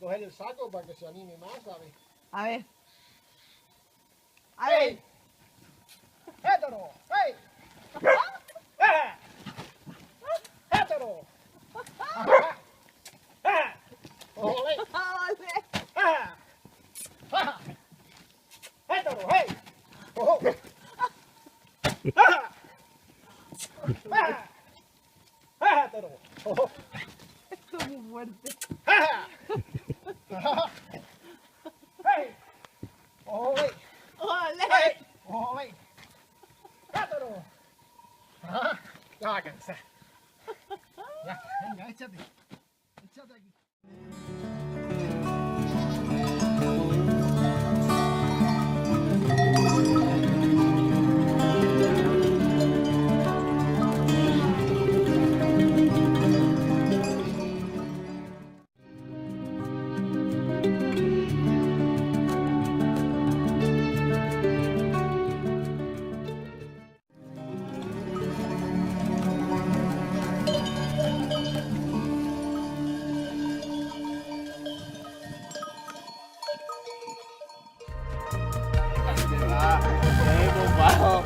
coger el saco para que se anime más, ¿sabes? A ver. A ver. ¡Hétero! ¡Hey! ¡Hétero! ¡Ole! ¡Ole! ¡Hétero! ¡Hey! ¡Ojo! ¡Hétero! ¡Ojo! Esto es muy fuerte. ¡Hey! ¡Ole! ¡Ole! ¡Hey! ¡Ole! ¡Hétero! Ya va a cansar. Ya, venga, échate. Échate aquí. Qué bombado.